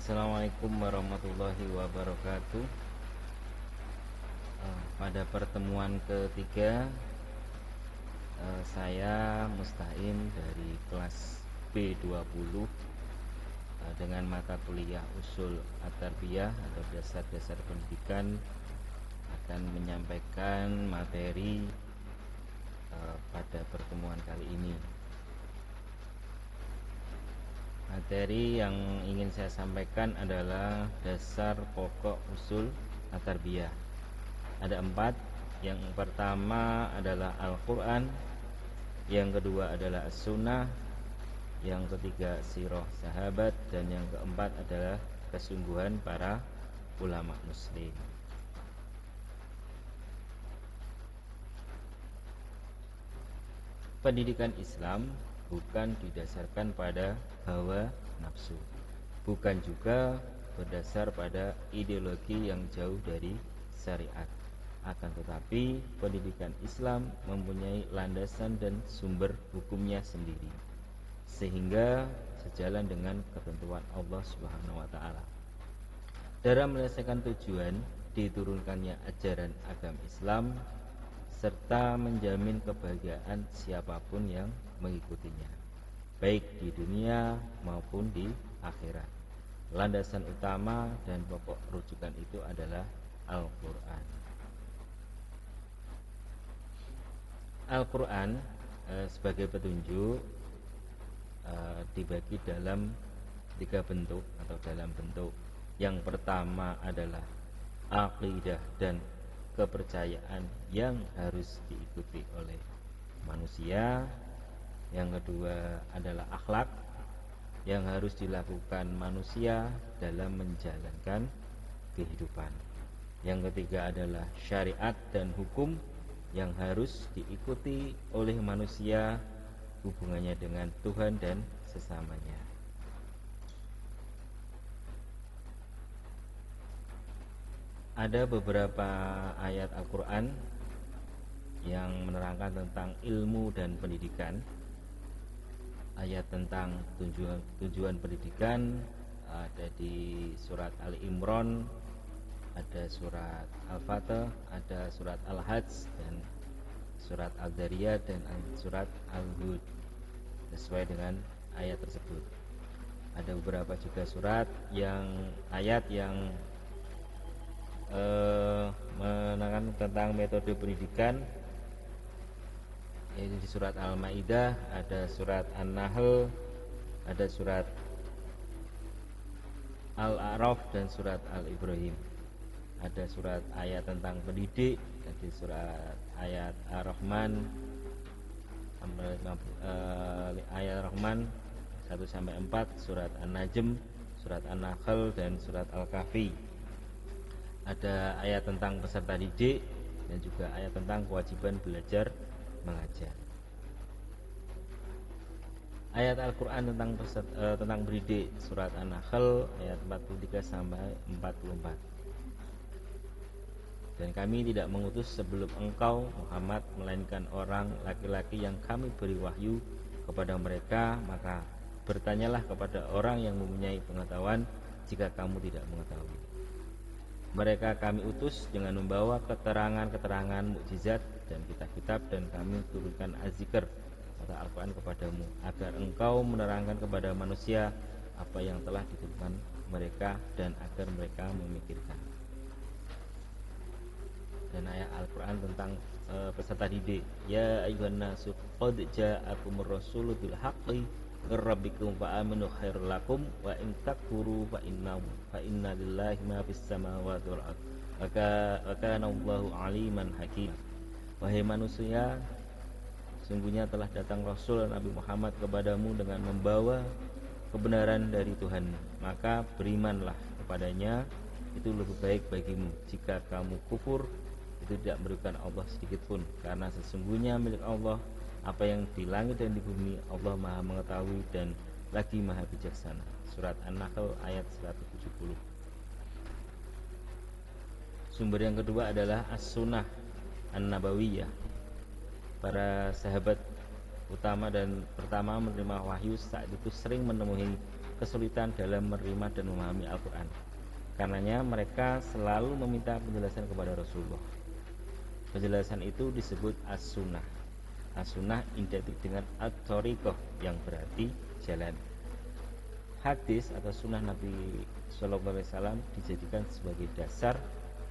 Assalamualaikum warahmatullahi wabarakatuh. Pada pertemuan ketiga, saya Musta'in dari kelas B20 dengan mata kuliah Usul At-Tarbiyah atau dasar-dasar pendidikan akan menyampaikan materi pada pertemuan kali ini. Materi yang ingin saya sampaikan adalah dasar pokok usul at-tarbiyah. Ada 4. Yang pertama adalah Al-Quran, yang kedua adalah As-Sunnah, yang ketiga sirah sahabat, dan yang keempat adalah kesungguhan para ulama muslim. Pendidikan Islam bukan didasarkan pada hawa nafsu, bukan juga berdasar pada ideologi yang jauh dari syariat. Akan tetapi pendidikan Islam mempunyai landasan dan sumber hukumnya sendiri, sehingga sejalan dengan ketentuan Allah Subhanahu wa taala. Dalam menyelesaikan tujuan diturunkannya ajaran agama Islam serta menjamin kebahagiaan siapapun yang mengikutinya, baik di dunia maupun di akhirat. Landasan utama dan pokok rujukan itu adalah Al-Quran. Al-Quran sebagai petunjuk dibagi dalam 3 bentuk atau dalam bentuk. Yang pertama adalah aqidah dan kepercayaan yang harus diikuti oleh manusia. Yang kedua adalah akhlak yang harus dilakukan manusia dalam menjalankan kehidupan. Yang ketiga adalah syariat dan hukum yang harus diikuti oleh manusia, hubungannya dengan Tuhan dan sesamanya. Ada beberapa ayat Al-Quran yang menerangkan tentang ilmu dan pendidikan. Ayat tentang tujuan pendidikan ada di surat Ali Imran, ada surat Al-Fatah, ada surat Al-Hajj, dan surat Al-Dariyat, dan surat Al-Hud. Sesuai dengan ayat tersebut. Ada beberapa juga surat ayat yang menerangkan tentang metode pendidikan, yaitu di surat Al-Maidah, ada surat An-Nahl, ada surat Al-A'raf, dan surat Al-Ibrahim. Ada surat ayat tentang pendidik, jadi surat ayat Ar-Rahman, ayat Ar-Rahman 1-4, surat An-Najm, surat An-Nahl, dan surat Al-Kahfi. Ada ayat tentang peserta didik dan juga ayat tentang kewajiban belajar mengajar. Ayat Al-Quran tentang pendidik, surat An-Nahl ayat 43-44. Dan kami tidak mengutus sebelum engkau Muhammad melainkan orang laki-laki yang kami beri wahyu kepada mereka, maka bertanyalah kepada orang yang mempunyai pengetahuan jika kamu tidak mengetahui. Mereka kami utus dengan membawa keterangan-keterangan mukjizat dan kitab-kitab, dan kami turunkan Az-Zikr atau Al-Quran kepadamu agar engkau menerangkan kepada manusia apa yang telah ditentukan mereka dan agar mereka memikirkan. Dan ayat Al-Quran tentang peserta didik, ya ayyuhan nasu qad ja'akumur rasulu bil haqqi min rabbikum fa aminu khairul lakum wa in takfuru fa inna lillahi ma fis samawati wal ardh wa kana Allahu aliman hakim. Wahai manusia, sungguhnya telah datang Rasul Nabi Muhammad kepadamu dengan membawa kebenaran dari Tuhan, maka berimanlah kepadanya, itu lebih baik bagimu. Jika kamu kufur, itu tidak merugikan Allah sedikit pun, karena sesungguhnya milik Allah apa yang di langit dan di bumi. Allah Maha mengetahui dan lagi Maha bijaksana. Surat An-Nahl ayat 170. Sumber yang kedua adalah As-Sunnah An-Nabawiyah. Para sahabat utama dan pertama menerima wahyu saat itu sering menemui kesulitan dalam menerima dan memahami Al-Quran. Karenanya mereka selalu meminta penjelasan kepada Rasulullah. Penjelasan itu disebut as-sunnah. As-sunnah identik dengan at-thoriqah yang berarti jalan. Hadis atau sunnah Nabi SAW dijadikan sebagai dasar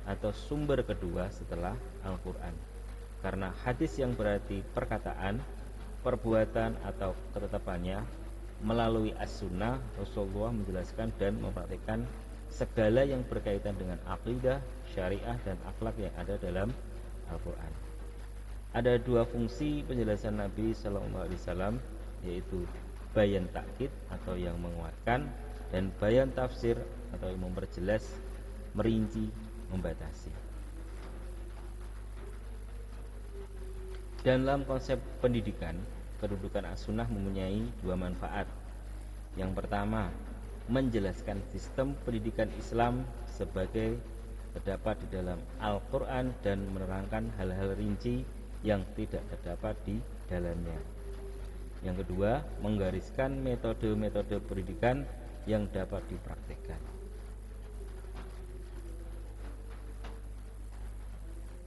atau sumber kedua setelah Al-Quran. Karena hadis yang berarti perkataan, perbuatan atau ketetapannya, melalui as-sunnah Rasulullah menjelaskan dan mempraktikkan segala yang berkaitan dengan akidah, syariah dan akhlak yang ada dalam Al-Quran. Ada dua fungsi penjelasan Nabi SAW, yaitu bayan takkid atau yang menguatkan dan bayan tafsir atau yang memperjelas, merinci, membatasi. Dalam konsep pendidikan, kedudukan as-sunnah mempunyai dua manfaat. Yang pertama, menjelaskan sistem pendidikan Islam sebagai terdapat di dalam Al-Quran dan menerangkan hal-hal rinci yang tidak terdapat di dalamnya. Yang kedua, menggariskan metode-metode pendidikan yang dapat dipraktikkan.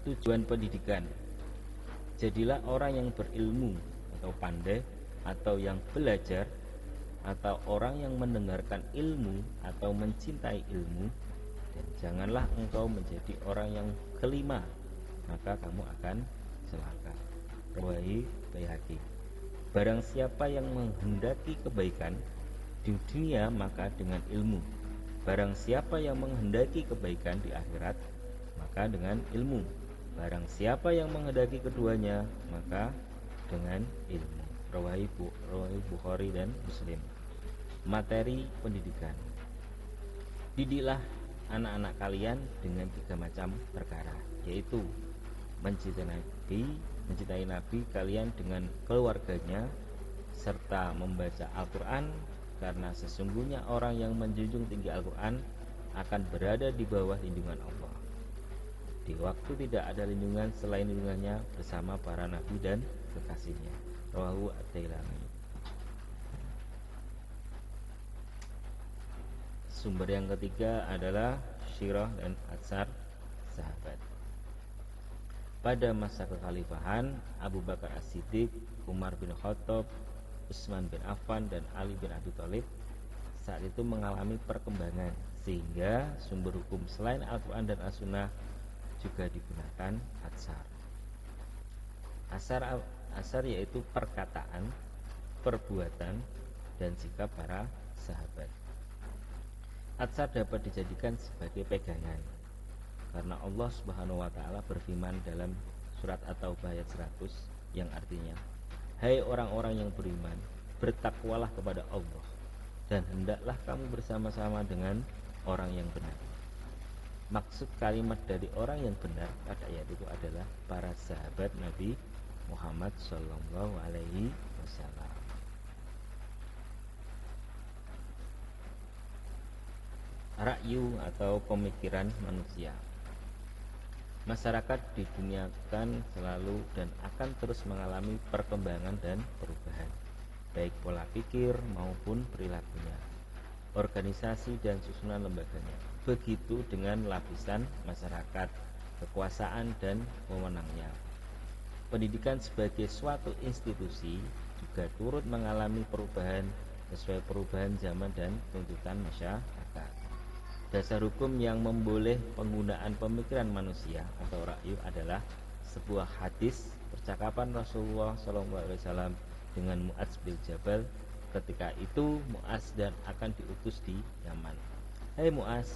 Tujuan pendidikan: jadilah orang yang berilmu atau pandai, atau yang belajar, atau orang yang mendengarkan ilmu atau mencintai ilmu, dan janganlah engkau menjadi orang yang kelima, maka kamu akan celaka. Riwayat Baihaqi. Barang siapa yang menghendaki kebaikan di dunia, maka dengan ilmu. Barang siapa yang menghendaki kebaikan di akhirat, maka dengan ilmu. Barang siapa yang menghendaki keduanya, maka dengan ilmu. Riwayat Bukhari dan Muslim. Materi pendidikan: didiklah anak-anak kalian dengan 3 macam perkara, yaitu mencintai Nabi kalian dengan keluarganya, serta membaca Al-Quran, karena sesungguhnya orang yang menjunjung tinggi Al-Quran akan berada di bawah lindungan Allah di waktu tidak ada lindungan selain lindungannya bersama para nabi dan kekasihnya. Rawahu At-Tailami. Sumber yang ketiga adalah Syirah dan Atsar sahabat. Pada masa kekhalifahan Abu Bakar As-Siddiq, Umar bin Khattab, Utsman bin Affan dan Ali bin Abi Thalib saat itu mengalami perkembangan, sehingga sumber hukum selain Al-Quran dan As-Sunnah juga digunakan Asar yaitu perkataan, perbuatan, dan sikap para sahabat. Atsar dapat dijadikan sebagai pegangan, karena Allah Subhanahu wa Ta'ala berfirman dalam surat At-Taubah ayat 100 yang artinya, hai orang-orang yang beriman, bertakwalah kepada Allah, dan hendaklah kamu bersama-sama dengan orang yang benar. Maksud kalimat dari orang yang benar pada ayat itu adalah para sahabat Nabi Muhammad Sallallahu Alaihi Wasallam. Ra'yu atau pemikiran manusia. Masyarakat diduniakan selalu dan akan terus mengalami perkembangan dan perubahan, baik pola pikir maupun perilakunya, organisasi dan susunan lembaganya. Begitu dengan lapisan masyarakat, kekuasaan dan wewenangnya. Pendidikan sebagai suatu institusi juga turut mengalami perubahan sesuai perubahan zaman dan tuntutan masyarakat. Dasar hukum yang memboleh penggunaan pemikiran manusia atau ra'yu adalah sebuah hadis percakapan Rasulullah SAW dengan Mu'adz bin Jabal. Ketika itu Mu'adz dan akan diutus di Yaman. Hai Mu'adz,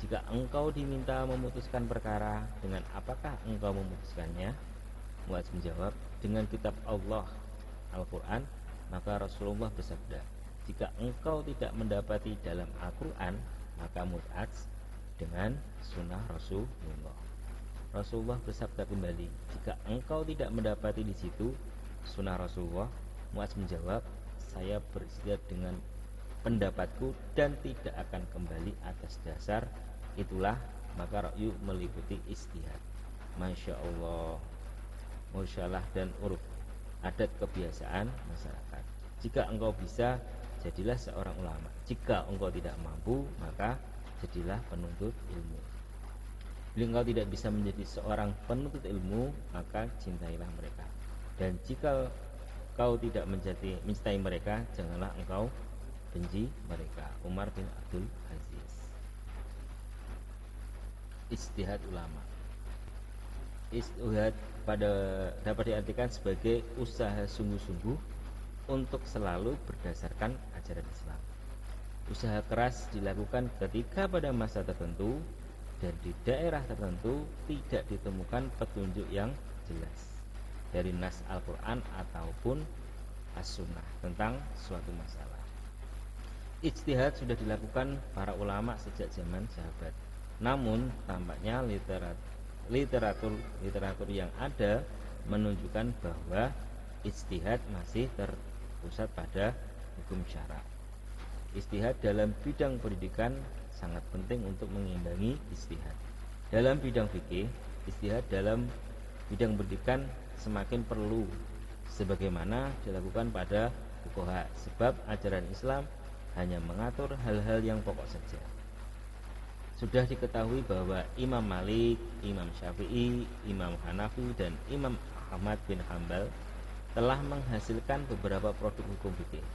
jika engkau diminta memutuskan perkara, dengan apakah engkau memutuskannya? Mu'adz menjawab, dengan kitab Allah, Al-Quran. Maka Rasulullah bersabda, jika engkau tidak mendapati dalam Al-Quran, maka Mu'adz dengan sunnah Rasulullah. Rasulullah bersabda kembali, jika engkau tidak mendapati di situ sunnah Rasulullah, Mu'adz menjawab, saya beristiad dengan pendapatku dan tidak akan kembali atas dasar itulah. Maka ra'yu meliputi istihad, Masya Allah, musyalah dan uruf, adat kebiasaan masyarakat. Jika engkau bisa jadilah seorang ulama. Jika engkau tidak mampu, maka jadilah penuntut ilmu. Bila engkau tidak bisa menjadi seorang penuntut ilmu, maka cintailah mereka. Dan jika kau tidak mencintai mereka, janganlah engkau benci mereka. Umar bin Abdul Aziz. Ijtihad ulama. Ijtihad dapat diartikan sebagai usaha sungguh-sungguh untuk selalu berdasarkan ajaran Islam. Usaha keras dilakukan ketika pada masa tertentu dan di daerah tertentu tidak ditemukan petunjuk yang jelas dari nas Al-Quran ataupun As-Sunnah tentang suatu masalah. Ijtihad sudah dilakukan para ulama sejak zaman sahabat. Namun tampaknya literatur yang ada menunjukkan bahwa ijtihad masih terpusat pada hukum syara. Ijtihad dalam bidang pendidikan sangat penting untuk mengimbangi ijtihad. Dalam bidang fikih, ijtihad dalam bidang pendidikan semakin perlu sebagaimana dilakukan pada fuqaha, sebab ajaran Islam hanya mengatur hal-hal yang pokok saja. Sudah diketahui bahwa Imam Malik, Imam Syafi'i, Imam Hanafi, dan Imam Ahmad bin Hambal telah menghasilkan beberapa produk hukum fikih.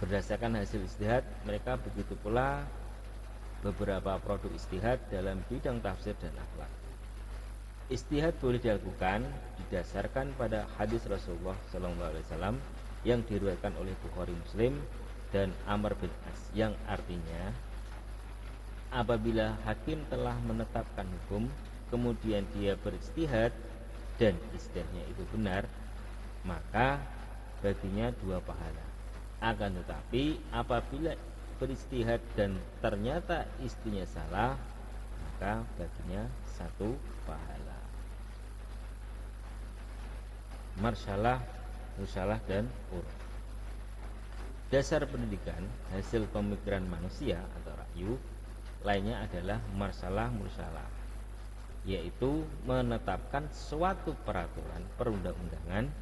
Berdasarkan hasil ijtihad mereka, begitu pula beberapa produk ijtihad dalam bidang tafsir dan akhlak. Ijtihad boleh dilakukan didasarkan pada hadis Rasulullah SAW yang diriwayatkan oleh Bukhari, Muslim, dan Amr bin As, yang artinya apabila hakim telah menetapkan hukum kemudian dia berijtihad dan ijtihadnya itu benar, maka baginya 2 pahala. Akan tetapi apabila berijtihad dan ternyata ijtihadnya salah, maka baginya 1 pahala. Marsalah, musalah, dan uruf. Dasar pendidikan hasil pemikiran manusia atau rakyu lainnya adalah marsalah mursalah, yaitu menetapkan suatu peraturan perundang-undangan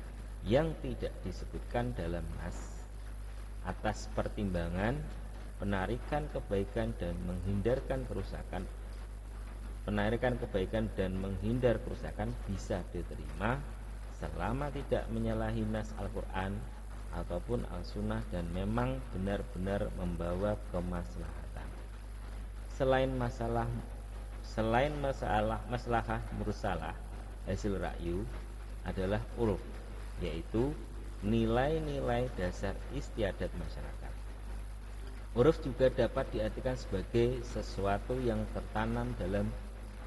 yang tidak disebutkan dalam nas atas pertimbangan penarikan kebaikan dan menghindarkan kerusakan. Penarikan kebaikan dan menghindar kerusakan bisa diterima selama tidak menyalahi nas Al-Quran ataupun Al-Sunnah dan memang benar-benar membawa kemaslahatan. Selain maslahah mursalah, hasil rakyu adalah uruf, yaitu nilai-nilai dasar istiadat masyarakat. Uruf juga dapat diartikan sebagai sesuatu yang tertanam dalam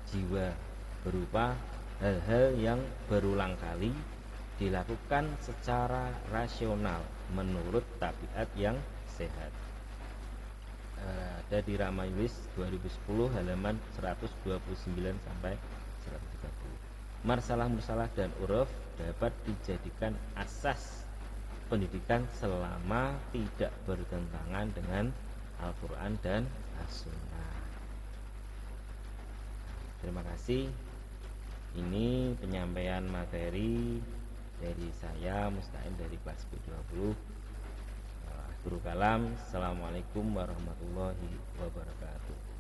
jiwa, berupa hal-hal yang berulang kali dilakukan secara rasional menurut tabiat yang sehat. Ada di Ramayulis 2010 halaman 129 sampai 130. Marsalah mursalah dan uruf dapat dijadikan asas pendidikan selama tidak bertentangan dengan Al-Quran dan As-Sunnah. Terima kasih. Ini penyampaian materi dari saya Musta'in dari kelas B20. Guru Kalam. Assalamualaikum warahmatullahi wabarakatuh.